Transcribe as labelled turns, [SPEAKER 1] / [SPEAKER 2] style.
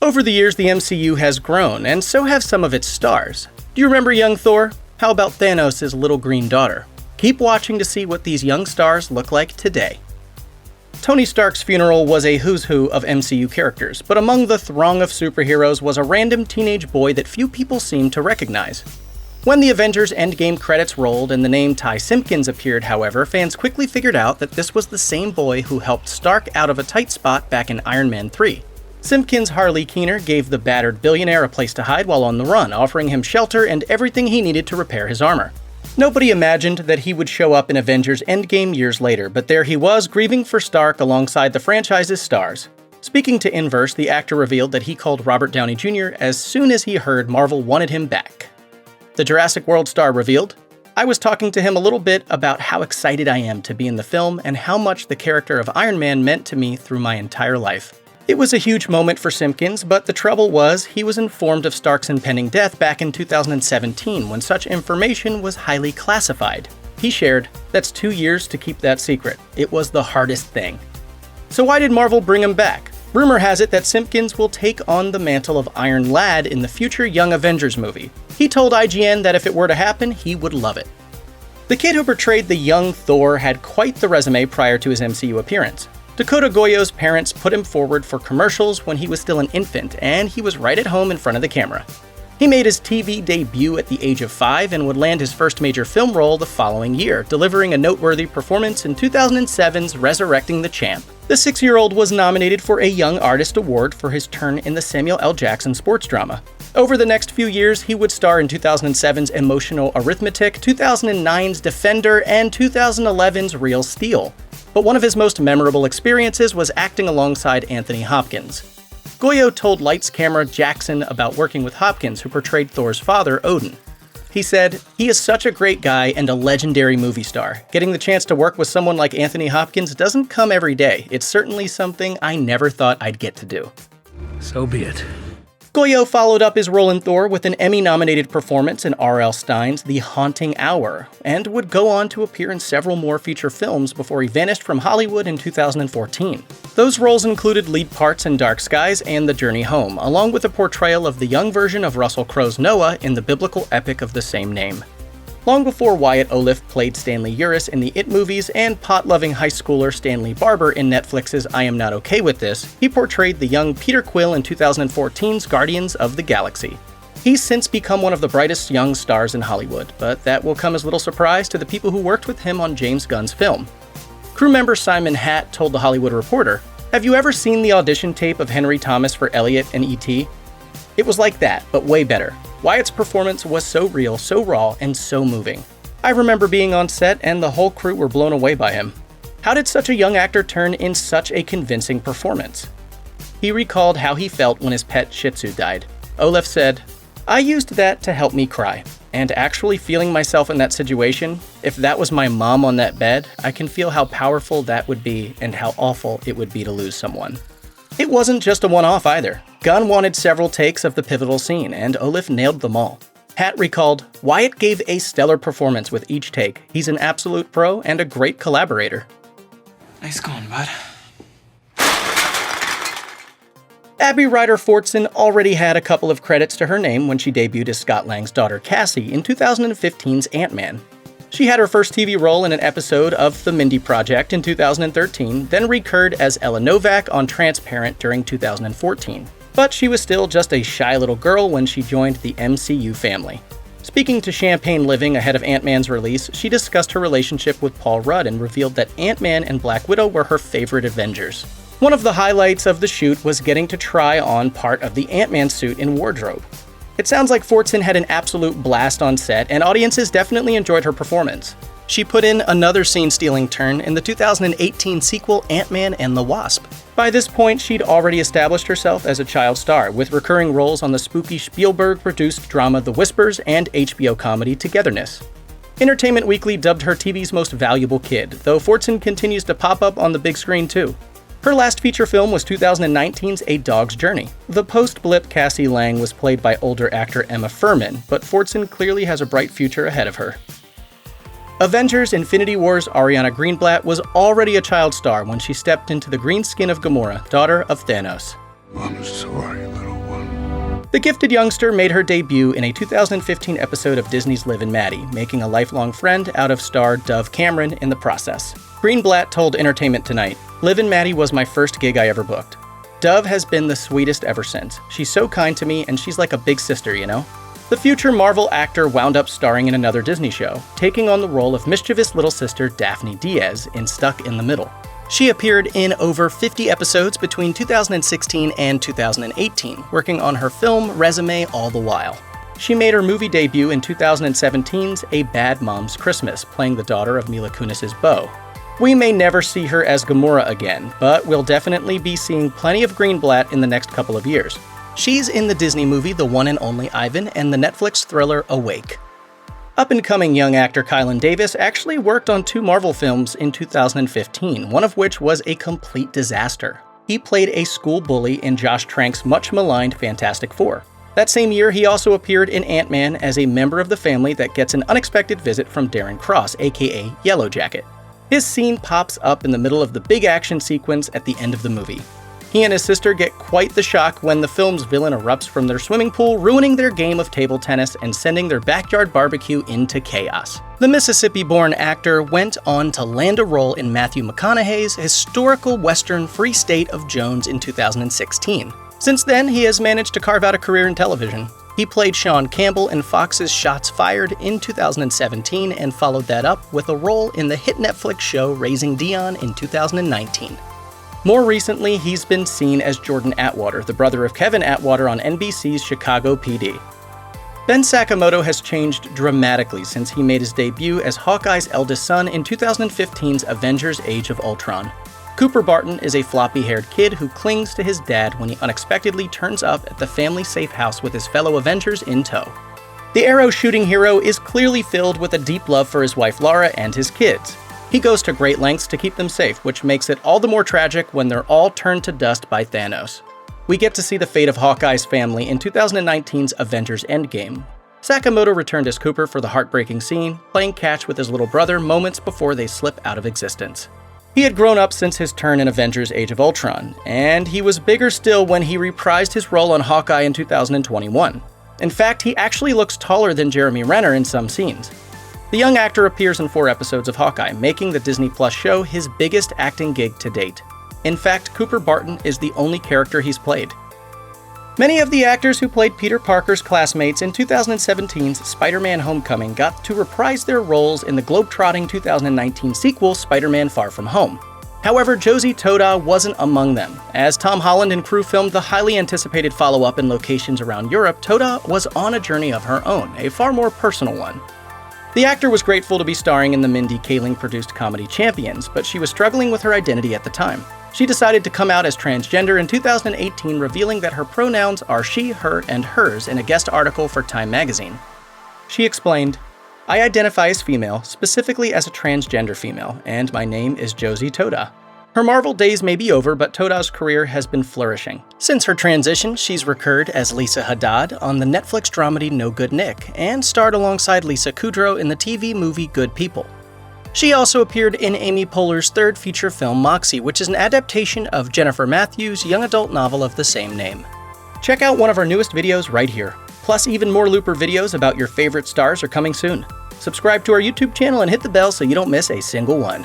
[SPEAKER 1] Over the years, the MCU has grown, and so have some of its stars. Do you remember young Thor? How about Thanos' little green daughter? Keep watching to see what these young stars look like today. Tony Stark's funeral was a who's who of MCU characters, but among the throng of superheroes was a random teenage boy that few people seemed to recognize. When the Avengers Endgame credits rolled and the name Ty Simpkins appeared, however, fans quickly figured out that this was the same boy who helped Stark out of a tight spot back in Iron Man 3. Simpkins' Harley Keener gave the battered billionaire a place to hide while on the run, offering him shelter and everything he needed to repair his armor. Nobody imagined that he would show up in Avengers Endgame years later, but there he was, grieving for Stark alongside the franchise's stars. Speaking to Inverse, the actor revealed that he called Robert Downey Jr. as soon as he heard Marvel wanted him back. The Jurassic World star revealed, "I was talking to him a little bit about how excited I am to be in the film and how much the character of Iron Man meant to me through my entire life." It was a huge moment for Simpkins, but the trouble was he was informed of Stark's impending death back in 2017 when such information was highly classified. He shared, "That's 2 years to keep that secret. It was the hardest thing." So why did Marvel bring him back? Rumor has it that Simpkins will take on the mantle of Iron Lad in the future Young Avengers movie. He told IGN that if it were to happen, he would love it. The kid who portrayed the young Thor had quite the resume prior to his MCU appearance. Dakota Goyo's parents put him forward for commercials when he was still an infant, and he was right at home in front of the camera. He made his TV debut at the age of 5 and would land his first major film role the following year, delivering a noteworthy performance in 2007's Resurrecting the Champ. The 6-year-old was nominated for a Young Artist Award for his turn in the Samuel L. Jackson sports drama. Over the next few years, he would star in 2007's Emotional Arithmetic, 2009's Defender, and 2011's Real Steel. But one of his most memorable experiences was acting alongside Anthony Hopkins. Goyo told Lights Camera Jackson about working with Hopkins, who portrayed Thor's father, Odin. He said, "He is such a great guy and a legendary movie star. Getting the chance to work with someone like Anthony Hopkins doesn't come every day. It's certainly something I never thought I'd get to do."
[SPEAKER 2] So be it.
[SPEAKER 1] Goyo followed up his role in Thor with an Emmy-nominated performance in R.L. Stine's The Haunting Hour, and would go on to appear in several more feature films before he vanished from Hollywood in 2014. Those roles included lead parts in Dark Skies and The Journey Home, along with a portrayal of the young version of Russell Crowe's Noah in the biblical epic of the same name. Long before Wyatt Oleff played Stanley Uris in the It movies and pot-loving high schooler Stanley Barber in Netflix's I Am Not Okay With This, he portrayed the young Peter Quill in 2014's Guardians of the Galaxy. He's since become one of the brightest young stars in Hollywood, but that will come as little surprise to the people who worked with him on James Gunn's film. Crew member Simon Hatt told The Hollywood Reporter, "Have you ever seen the audition tape of Henry Thomas for Elliot and E.T.? It was like that, but way better. Wyatt's performance was so real, so raw, and so moving. I remember being on set and the whole crew were blown away by him. How did such a young actor turn in such a convincing performance?" He recalled how he felt when his pet Shih Tzu died. Oleff said, "I used that to help me cry. And actually feeling myself in that situation, if that was my mom on that bed, I can feel how powerful that would be and how awful it would be to lose someone." It wasn't just a one-off either. Gunn wanted several takes of the pivotal scene, and Oleff nailed them all. Hatt recalled, "Wyatt gave a stellar performance with each take. He's an absolute pro and a great collaborator."
[SPEAKER 3] Nice going, bud.
[SPEAKER 1] Abby Ryder Fortson already had a couple of credits to her name when she debuted as Scott Lang's daughter Cassie in 2015's Ant-Man. She had her first TV role in an episode of The Mindy Project in 2013, then recurred as Ella Novak on Transparent during 2014. But she was still just a shy little girl when she joined the MCU family. Speaking to Champagne Living ahead of Ant-Man's release, she discussed her relationship with Paul Rudd and revealed that Ant-Man and Black Widow were her favorite Avengers. One of the highlights of the shoot was getting to try on part of the Ant-Man suit in wardrobe. It sounds like Fortson had an absolute blast on set, and audiences definitely enjoyed her performance. She put in another scene-stealing turn in the 2018 sequel Ant-Man and the Wasp. By this point, she'd already established herself as a child star, with recurring roles on the spooky Spielberg-produced drama The Whispers and HBO comedy Togetherness. Entertainment Weekly dubbed her TV's most valuable kid, though Fortson continues to pop up on the big screen too. Her last feature film was 2019's A Dog's Journey. The post-blip Cassie Lang was played by older actor Emma Furman, but Fortson clearly has a bright future ahead of her. Avengers Infinity War's Ariana Greenblatt was already a child star when she stepped into the green skin of Gamora, daughter of Thanos.
[SPEAKER 4] I'm sorry, little one.
[SPEAKER 1] The gifted youngster made her debut in a 2015 episode of Disney's Liv and Maddie, making a lifelong friend out of star Dove Cameron in the process. Greenblatt told Entertainment Tonight, "Liv and Maddie was my first gig I ever booked. Dove has been the sweetest ever since. She's so kind to me, and she's like a big sister, you know?" The future Marvel actor wound up starring in another Disney show, taking on the role of mischievous little sister Daphne Diaz in Stuck in the Middle. She appeared in over 50 episodes between 2016 and 2018, working on her film resume all the while. She made her movie debut in 2017's A Bad Mom's Christmas, playing the daughter of Mila Kunis's beau. We may never see her as Gamora again, but we'll definitely be seeing plenty of Greenblatt in the next couple of years. She's in the Disney movie The One and Only Ivan and the Netflix thriller Awake. Up-and-coming young actor Kylen Davis actually worked on 2 Marvel films in 2015, one of which was a complete disaster. He played a school bully in Josh Trank's much-maligned Fantastic Four. That same year, he also appeared in Ant-Man as a member of the family that gets an unexpected visit from Darren Cross, aka Yellow Jacket. His scene pops up in the middle of the big action sequence at the end of the movie. He and his sister get quite the shock when the film's villain erupts from their swimming pool, ruining their game of table tennis and sending their backyard barbecue into chaos. The Mississippi-born actor went on to land a role in Matthew McConaughey's historical western Free State of Jones in 2016. Since then, he has managed to carve out a career in television. He played Sean Campbell in Fox's Shots Fired in 2017 and followed that up with a role in the hit Netflix show Raising Dion in 2019. More recently, he's been seen as Jordan Atwater, the brother of Kevin Atwater on NBC's Chicago PD. Ben Sakamoto has changed dramatically since he made his debut as Hawkeye's eldest son in 2015's Avengers Age of Ultron. Cooper Barton is a floppy-haired kid who clings to his dad when he unexpectedly turns up at the family safe house with his fellow Avengers in tow. The arrow-shooting hero is clearly filled with a deep love for his wife Laura and his kids. He goes to great lengths to keep them safe, which makes it all the more tragic when they're all turned to dust by Thanos. We get to see the fate of Hawkeye's family in 2019's Avengers Endgame. Sakamoto returned as Cooper for the heartbreaking scene, playing catch with his little brother moments before they slip out of existence. He had grown up since his turn in Avengers Age of Ultron, and he was bigger still when he reprised his role on Hawkeye in 2021. In fact, he actually looks taller than Jeremy Renner in some scenes. The young actor appears in 4 episodes of Hawkeye, making the Disney Plus show his biggest acting gig to date. In fact, Cooper Barton is the only character he's played. Many of the actors who played Peter Parker's classmates in 2017's Spider-Man Homecoming got to reprise their roles in the globetrotting 2019 sequel Spider-Man Far From Home. However, Josie Totah wasn't among them. As Tom Holland and crew filmed the highly anticipated follow-up in locations around Europe, Totah was on a journey of her own, a far more personal one. The actor was grateful to be starring in the Mindy Kaling-produced comedy Champions, but she was struggling with her identity at the time. She decided to come out as transgender in 2018, revealing that her pronouns are she, her, and hers in a guest article for Time magazine. She explained, "I identify as female, specifically as a transgender female, and my name is Josie Totah." Her Marvel days may be over, but Totah's career has been flourishing. Since her transition, she's recurred as Lisa Haddad on the Netflix dramedy No Good Nick, and starred alongside Lisa Kudrow in the TV movie Good People. She also appeared in Amy Poehler's 3rd feature film Moxie, which is an adaptation of Jennifer Matthews' young adult novel of the same name. Check out one of our newest videos right here. Plus, even more Looper videos about your favorite stars are coming soon. Subscribe to our YouTube channel and hit the bell so you don't miss a single one.